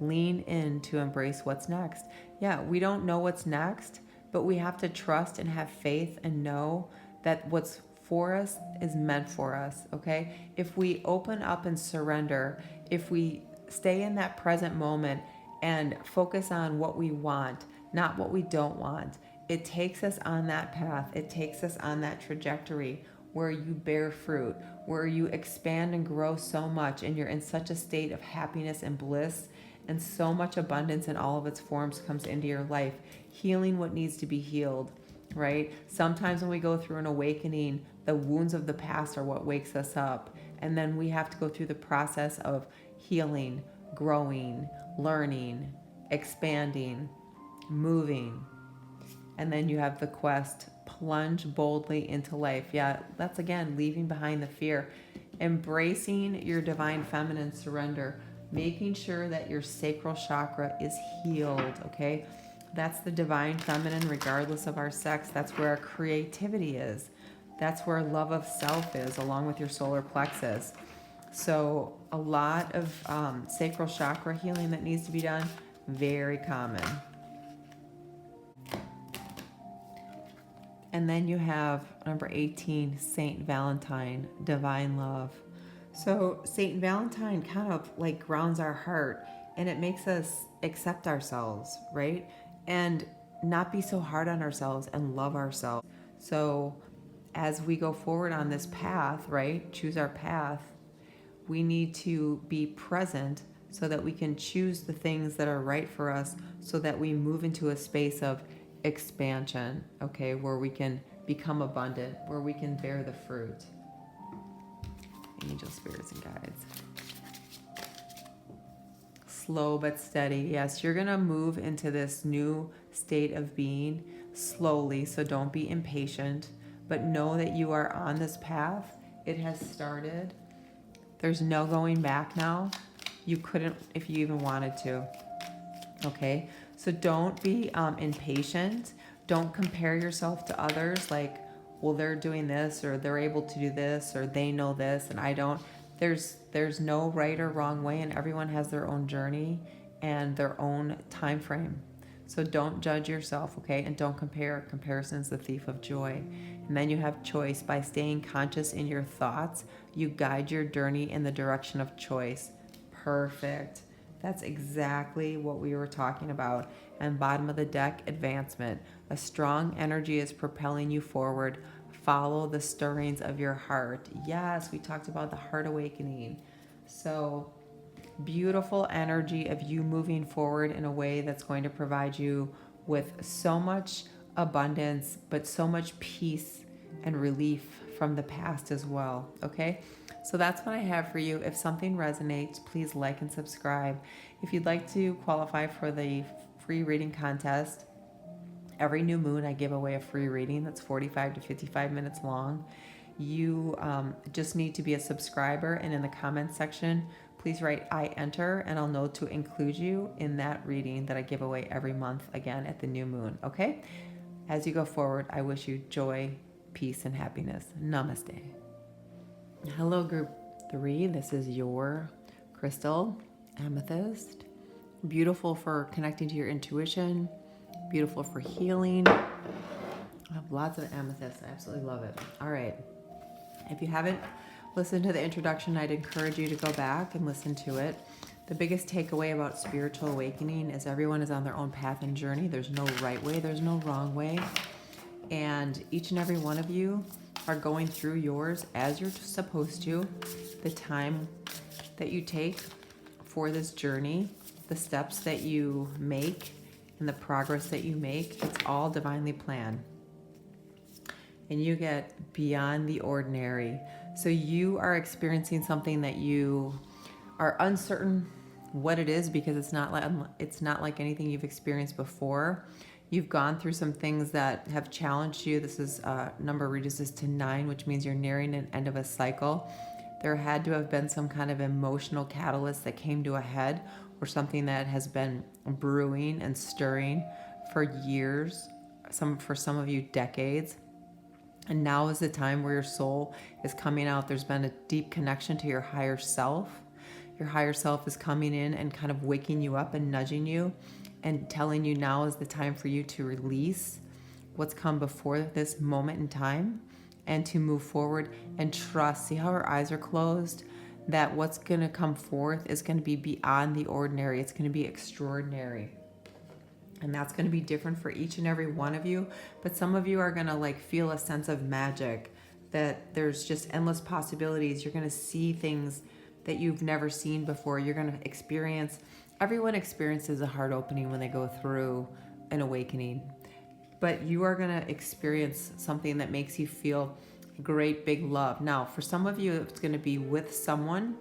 Lean in to embrace what's next. Yeah, we don't know what's next, but we have to trust and have faith and know that what's for us is meant for us, okay? If we open up and surrender, if we stay in that present moment and focus on what we want, not what we don't want, it takes us on that path. It takes us on that trajectory where you bear fruit, where you expand and grow so much, and you're in such a state of happiness and bliss, and so much abundance in all of its forms comes into your life, healing what needs to be healed, right? Sometimes when we go through an awakening, the wounds of the past are what wakes us up. And then we have to go through the process of healing, growing, learning, expanding, moving. And then you have the quest, plunge boldly into life. Yeah, that's again, leaving behind the fear, embracing your divine feminine surrender, making sure that your sacral chakra is healed, okay? That's the divine feminine, regardless of our sex. That's where our creativity is. That's where love of self is, along with your solar plexus. So a lot of sacral chakra healing that needs to be done, very common. And then you have number 18, Saint Valentine, divine love. So Saint Valentine kind of like grounds our heart, and it makes us accept ourselves, right? And not be so hard on ourselves and love ourselves. So as we go forward on this path, right, choose our path, we need to be present so that we can choose the things that are right for us, so that we move into a space of expansion, okay, where we can become abundant, where we can bear the fruit. Angel, spirits, and guides. Slow but steady. Yes, you're going to move into this new state of being slowly, so don't be impatient, but know that you are on this path. It has started. There's no going back now. You couldn't if you even wanted to. Okay? So don't be impatient. Don't compare yourself to others like, well, they're doing this, or they're able to do this, or they know this and I don't. There's no right or wrong way, and everyone has their own journey and their own time frame. So don't judge yourself, okay? And don't compare. Comparison's the thief of joy. And then you have choice. By staying conscious in your thoughts, you guide your journey in the direction of choice. Perfect. That's exactly what we were talking about. And bottom of the deck, advancement. A strong energy is propelling you forward. Follow the stirrings of your heart. Yes, we talked about the heart awakening. So beautiful energy of you moving forward in a way that's going to provide you with so much abundance, but so much peace and relief from the past as well. Okay? So that's what I have for you. If something resonates, please like and subscribe. If you'd like to qualify for the free reading contest, every new moon I give away a free reading that's 45 to 55 minutes long. You just need to be a subscriber, and in the comments section, please write I enter, and I'll know to include you in that reading that I give away every month, again at the new moon. Okay? As you go forward, I wish you joy, peace, and happiness. Namaste. Hello, group 3. This is your crystal, amethyst. Beautiful for connecting to your intuition. Beautiful for healing. I have lots of amethyst. I absolutely love it. All right. If you haven't listened to the introduction, I'd encourage you to go back and listen to it. The biggest takeaway about spiritual awakening is everyone is on their own path and journey. There's no right way. There's no wrong way. And each and every one of you are going through yours as you're supposed to. The time that you take for this journey, the steps that you make, and the progress that you make, it's all divinely planned. And you get beyond the ordinary. So you are experiencing something that you are uncertain what it is, because it's not like anything you've experienced before. You've gone through some things that have challenged you. This is number reduces to 9, which means you're nearing an end of a cycle. There had to have been some kind of emotional catalyst that came to a head, or something that has been brewing and stirring for years, for some of you decades. And now is the time where your soul is coming out. There's been a deep connection to your higher self. Your higher self is coming in and kind of waking you up and nudging you and telling you now is the time for you to release what's come before this moment in time and to move forward and trust. See how her eyes are closed? That what's going to come forth is going to be beyond the ordinary. It's going to be extraordinary. And that's going to be different for each and every one of you. But some of you are going to like feel a sense of magic, that there's just endless possibilities. You're going to see things that you've never seen before. You're going to experience, everyone experiences a heart opening when they go through an awakening. But you are going to experience something that makes you feel great big love. Now, for some of you, it's going to be with someone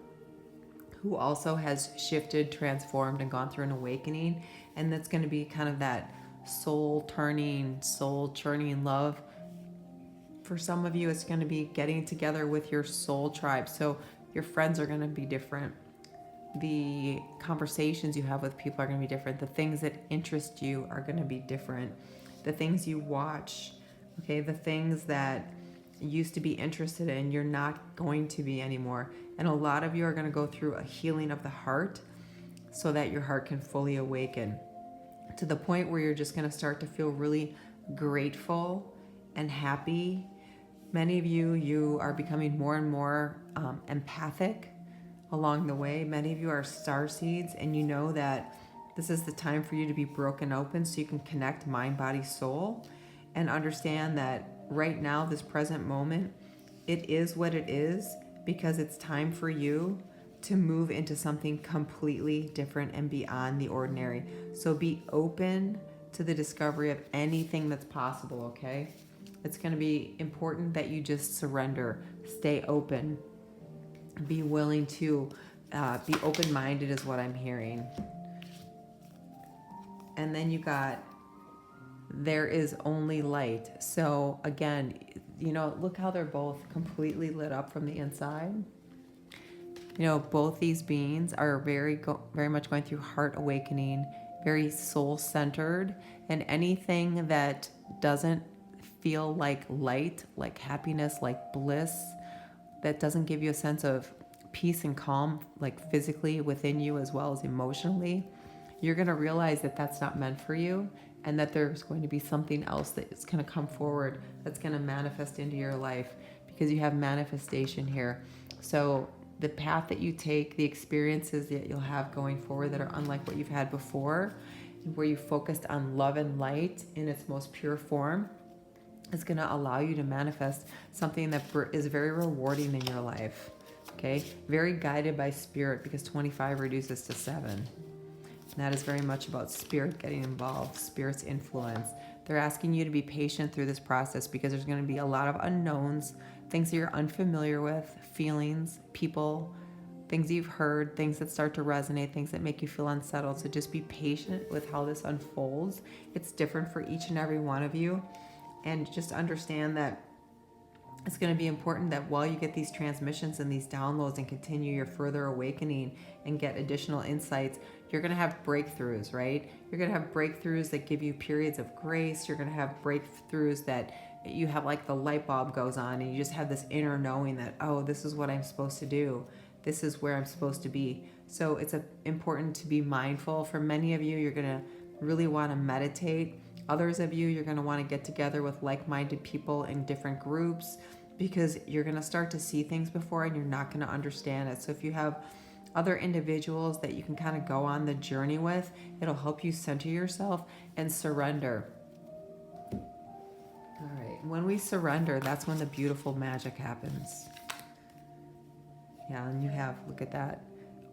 who also has shifted, transformed, and gone through an awakening. And that's going to be kind of that soul churning love. For some of you, it's going to be getting together with your soul tribe. So your friends are going to be different. The conversations you have with people are going to be different. The things that interest you are going to be different. The things you watch, okay, the things that you used to be interested in, you're not going to be anymore. And a lot of you are going to go through a healing of the heart so that your heart can fully awaken to the point where you're just going to start to feel really grateful and happy. Many of you are becoming more and more empathic along the way. Many of you are starseeds, and you know that this is the time for you to be broken open so you can connect mind, body, soul, and understand that right now, this present moment, it is what it is because it's time for you to move into something completely different and beyond the ordinary. So be open to the discovery of anything that's possible, okay? It's going to be important that you just surrender, stay open, be willing to be open-minded is what I'm hearing. And then you got, there is only light. So again, you know, look how they're both completely lit up from the inside. You know, both these beings are very much going through heart awakening, very soul-centered, and anything that doesn't feel like light, like happiness, like bliss, that doesn't give you a sense of peace and calm, like physically within you as well as emotionally, you're going to realize that that's not meant for you, and that there's going to be something else that's going to come forward that's going to manifest into your life, because you have manifestation here. So the path that you take, the experiences that you'll have going forward that are unlike what you've had before, where you focused on love and light in its most pure form, is going to allow you to manifest something that is very rewarding in your life. Okay? Very guided by spirit, because 25 reduces to 7. And that is very much about spirit getting involved, spirit's influence. They're asking you to be patient through this process because there's going to be a lot of unknowns, things that you're unfamiliar with, feelings, people, things you've heard, things that start to resonate, things that make you feel unsettled. So just be patient with how this unfolds. It's different for each and every one of you. And just understand that it's going to be important that while you get these transmissions and these downloads and continue your further awakening and get additional insights, you're going to have breakthroughs, right? You're going to have breakthroughs that give you periods of grace. You're going to have breakthroughs that you have, like the light bulb goes on and you just have this inner knowing that, oh, this is what I'm supposed to do. This is where I'm supposed to be. So it's important to be mindful. For many of you, you're going to really want to meditate. Others of you, you're going to want to get together with like-minded people in different groups, because you're going to start to see things before and you're not going to understand it. So if you have other individuals that you can kind of go on the journey with, it'll help you center yourself and surrender. All right. When we surrender, that's when the beautiful magic happens. Yeah, and you have, look at that.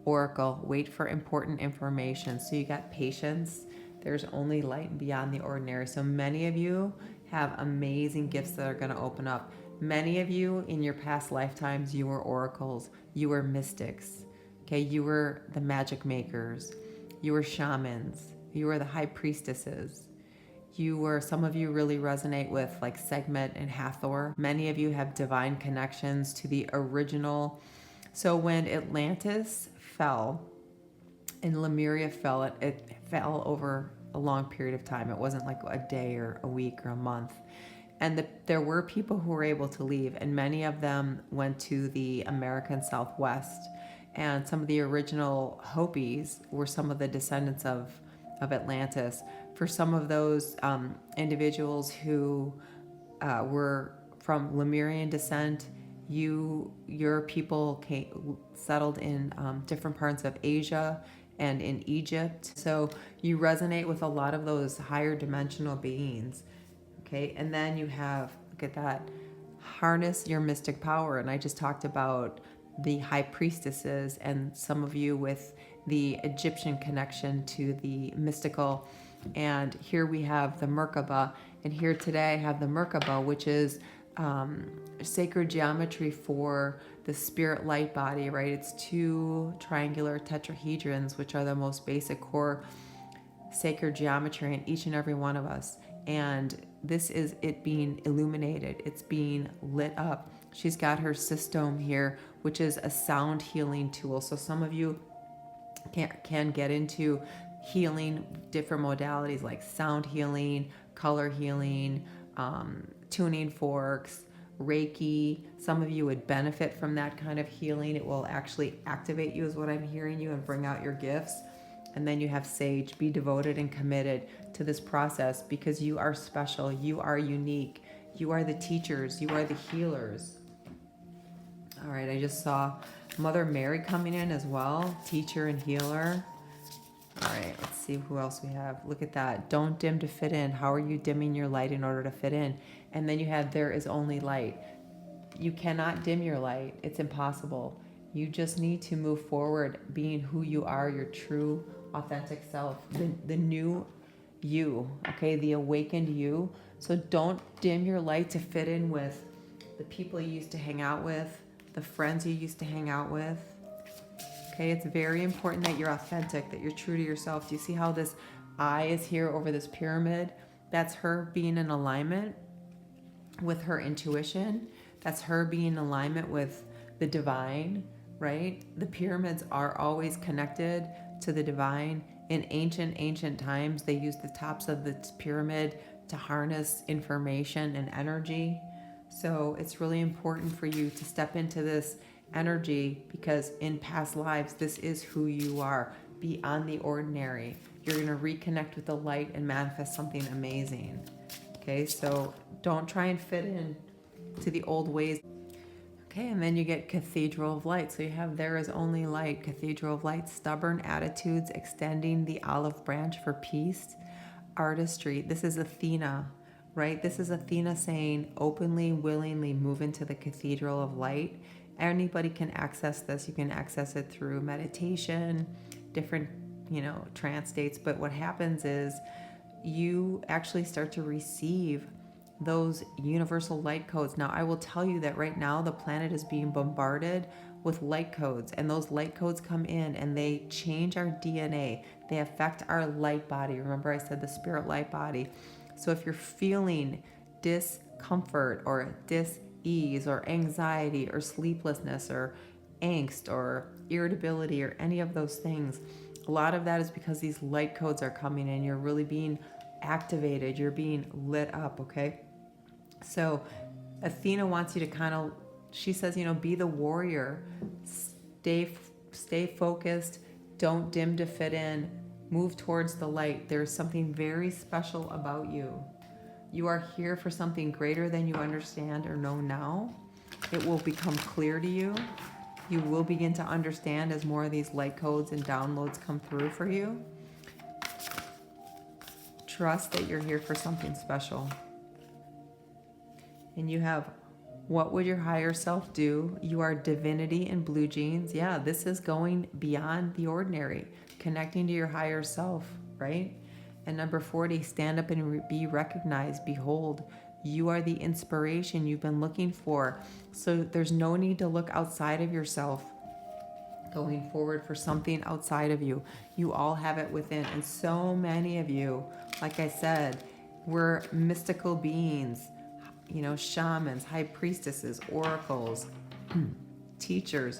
Oracle, wait for important information. So you got patience. There's only light beyond the ordinary. So many of you have amazing gifts that are going to open up. Many of you in your past lifetimes, you were oracles, you were mystics, okay? You were the magic makers, you were shamans, you were the high priestesses. Some of you really resonate with like Sekhmet and Hathor. Many of you have divine connections to the original. So when Atlantis fell and Lemuria fell, it fell over a long period of time. It wasn't like a day or a week or a month. And there were people who were able to leave, and many of them went to the American Southwest. and some of the original Hopis were some of the descendants of Atlantis. For some of those individuals who were from Lemurian descent, your people settled in different parts of Asia and in Egypt. So you resonate with a lot of those higher dimensional beings. Okay, and then you have, look at that, harness your mystic power. And I just talked about the high priestesses and some of you with the Egyptian connection to the mystical. And here we have the Merkaba. And here today I have the Merkaba, which is sacred geometry for the spirit light body, right? It's 2 triangular tetrahedrons, which are the most basic core sacred geometry in each and every one of us. And this is it being illuminated. It's being lit up. She's got her system here, which is a sound healing tool. So some of you can get into healing, different modalities like sound healing, color healing, tuning forks, Reiki. Some of you would benefit from that kind of healing. It will actually activate you, is what I'm hearing you, and bring out your gifts. And then you have Sage. Be devoted and committed to this process because you are special. You are unique. You are the teachers. You are the healers. All right, I just saw Mother Mary coming in as well, teacher and healer. All right, let's see who else we have. Look at that. Don't dim to fit in. How are you dimming your light in order to fit in? And then you have there is only light. You cannot dim your light. It's impossible. You just need to move forward being who you are, your true, authentic self, the new you, okay, the awakened you. So don't dim your light to fit in with the people you used to hang out with, the friends you used to hang out with. Okay, it's very important that you're authentic, that you're true to yourself. Do you see how this eye is here over this pyramid? That's her being in alignment with her intuition. That's her being in alignment with the divine, right? The pyramids are always connected to the divine. In ancient times, they used the tops of the pyramid to harness information and energy. So it's really important for you to step into this energy because in past lives, this is who you are, beyond the ordinary. You're going to reconnect with the light and manifest something amazing. Okay, so don't try and fit in to the old ways. Okay, and then you get Cathedral of Light. So you have there is only light, Cathedral of Light, stubborn attitudes, extending the olive branch for peace, artistry. This is Athena, right? This is Athena saying, openly, willingly move into the Cathedral of Light. Anybody can access this. You can access it through meditation, different, trance states. But what happens is you actually start to receive those universal light codes. Now, I will tell you that right now the planet is being bombarded with light codes, and those light codes come in and they change our DNA. They affect our light body. Remember I said the spirit light body. So if you're feeling discomfort or dis-ease or anxiety or sleeplessness or angst or irritability or any of those things, a lot of that is because these light codes are coming in. You're really being activated. You're being lit up, okay? So Athena wants you to she says, be the warrior. Stay focused. Don't dim to fit in. Move towards the light. There's something very special about you. You are here for something greater than you understand or know now. It will become clear to you. You will begin to understand as more of these light codes and downloads come through for you. Trust that you're here for something special. And you have, what would your higher self do? You are divinity in blue jeans. Yeah, this is going beyond the ordinary, connecting to your higher self, right? And number 40, stand up and be recognized. Behold, you are the inspiration you've been looking for. So there's no need to look outside of yourself going forward for something outside of you. You all have it within. And so many of you, like I said, we're mystical beings, shamans, high priestesses, oracles, teachers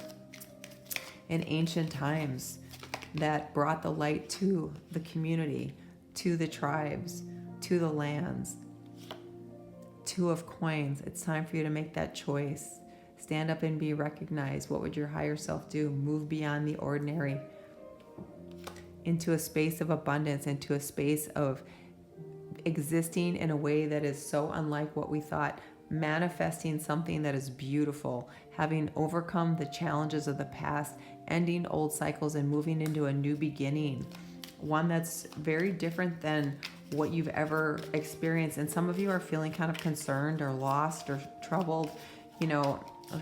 in ancient times that brought the light to the community, to the tribes, to the lands. 2 of coins. It's time for you to make that choice. Stand up and be recognized. What would your higher self do? Move beyond the ordinary into a space of abundance, into a space of existing in a way that is so unlike what we thought, manifesting something that is beautiful, having overcome the challenges of the past, ending old cycles and moving into a new beginning, one that's very different than what you've ever experienced. And some of you are feeling kind of concerned or lost or troubled,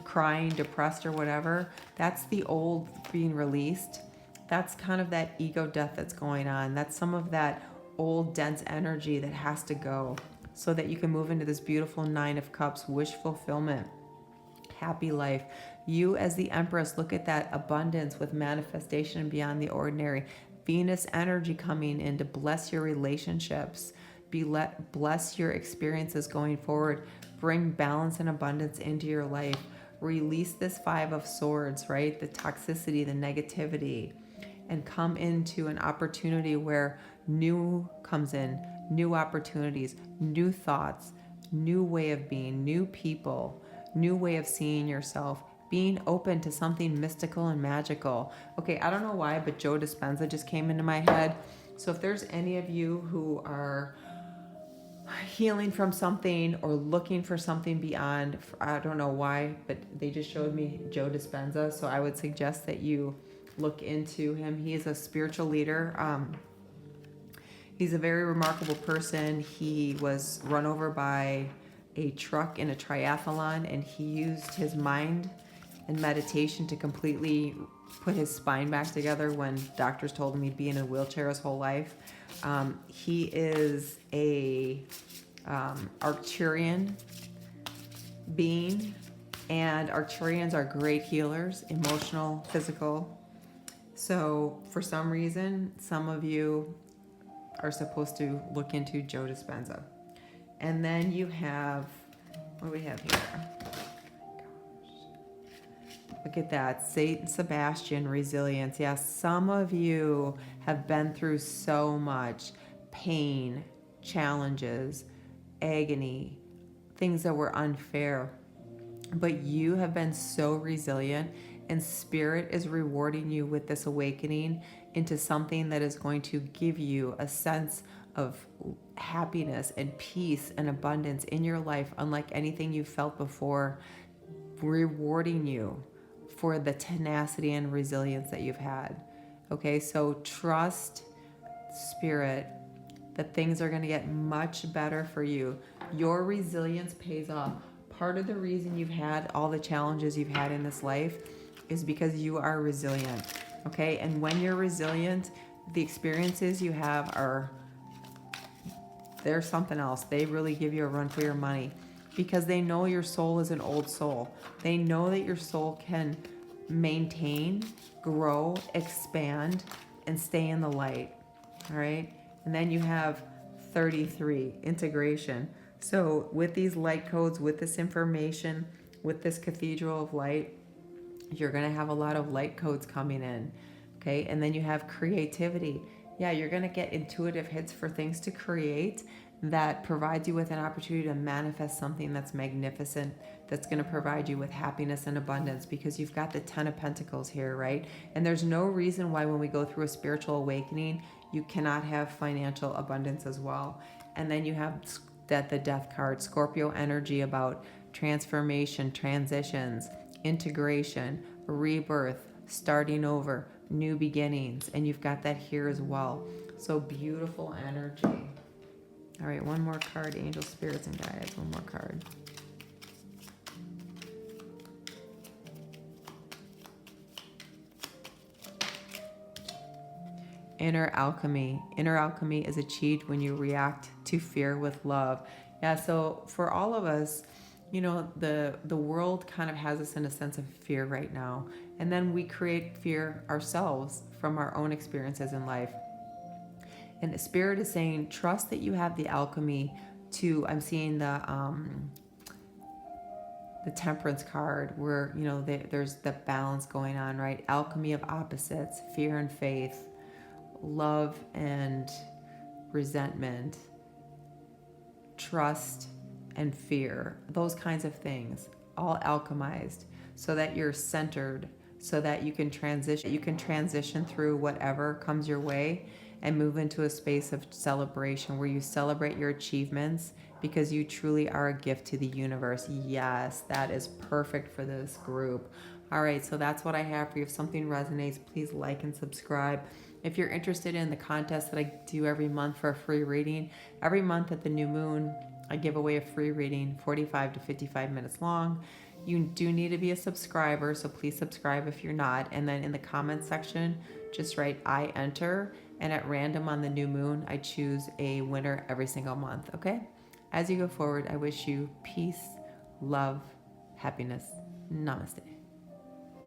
crying, depressed or whatever. That's the old being released. That's kind of that ego death that's going on. That's some of that old dense energy that has to go so that you can move into this beautiful Nine of Cups, wish fulfillment, happy life. You as the Empress, look at that abundance with manifestation beyond the ordinary. Venus energy coming in to bless your relationships, bless your experiences going forward, bring balance and abundance into your life. Release this Five of Swords, right? The toxicity, the negativity, and come into an opportunity where new comes in, new opportunities, new thoughts, new way of being, new people, new way of seeing yourself, being open to something mystical and magical. Okay, I don't know why, but Joe Dispenza just came into my head. So if there's any of you who are healing from something or looking for something beyond, I don't know why, but they just showed me Joe Dispenza. So I would suggest that you look into him. He is a spiritual leader. He's a very remarkable person. He was run over by a truck in a triathlon, and he used his mind and meditation to completely put his spine back together when doctors told him he'd be in a wheelchair his whole life. He is a Arcturian being, and Arcturians are great healers, emotional, physical. So for some reason, some of you are supposed to look into Joe Dispenza. And then you have, what do we have here? Look at that, Saint Sebastian, resilience. Yes, some of you have been through so much pain, challenges, agony, things that were unfair. But you have been so resilient, and Spirit is rewarding you with this awakening into something that is going to give you a sense of happiness and peace and abundance in your life, unlike anything you felt before, rewarding you for the tenacity and resilience that you've had. Okay, so trust Spirit that things are going to get much better for you. Your resilience pays off. Part of the reason you've had all the challenges you've had in this life is because you are resilient. Okay, and when you're resilient, the experiences you have they're something else. They really give you a run for your money because they know your soul is an old soul. They know that your soul can maintain, grow, expand, and stay in the light. All right, and then you have 33, integration. So with these light codes, with this information, with this cathedral of light, you're going to have a lot of light codes coming in. Okay, and then you have creativity. Yeah, you're going to get intuitive hits for things to create that provides you with an opportunity to manifest something that's magnificent, that's going to provide you with happiness and abundance, because you've got the 10 of Pentacles here, right? And there's no reason why when we go through a spiritual awakening, you cannot have financial abundance as well. And then you have the Death card, Scorpio energy, about transformation, transitions, integration, rebirth, starting over, new beginnings, and you've got that here as well. So beautiful energy. All right, one more card, angel, spirits, and guides. One more card. Inner alchemy. Inner alchemy is achieved when you react to fear with love. Yeah, so for all of us, the world kind of has us in a sense of fear right now. And then we create fear ourselves from our own experiences in life. And the Spirit is saying, trust that you have the alchemy to, I'm seeing the Temperance card where, there's the balance going on, right? Alchemy of opposites, fear and faith, love and resentment, trust and fear, those kinds of things, all alchemized. so that you're centered, so that you can transition through whatever comes your way and move into a space of celebration where you celebrate your achievements because you truly are a gift to the universe. Yes, that is perfect for this group. All right, so that's what I have for you. If something resonates, please like and subscribe. If you're interested in the contest that I do every month for a free reading, every month at the new moon, I give away a free reading, 45 to 55 minutes long. You do need to be a subscriber, so please subscribe if you're not. And then in the comments section, just write I enter, and at random on the new moon, I choose a winner every single month, okay? As you go forward, I wish you peace, love, happiness. Namaste.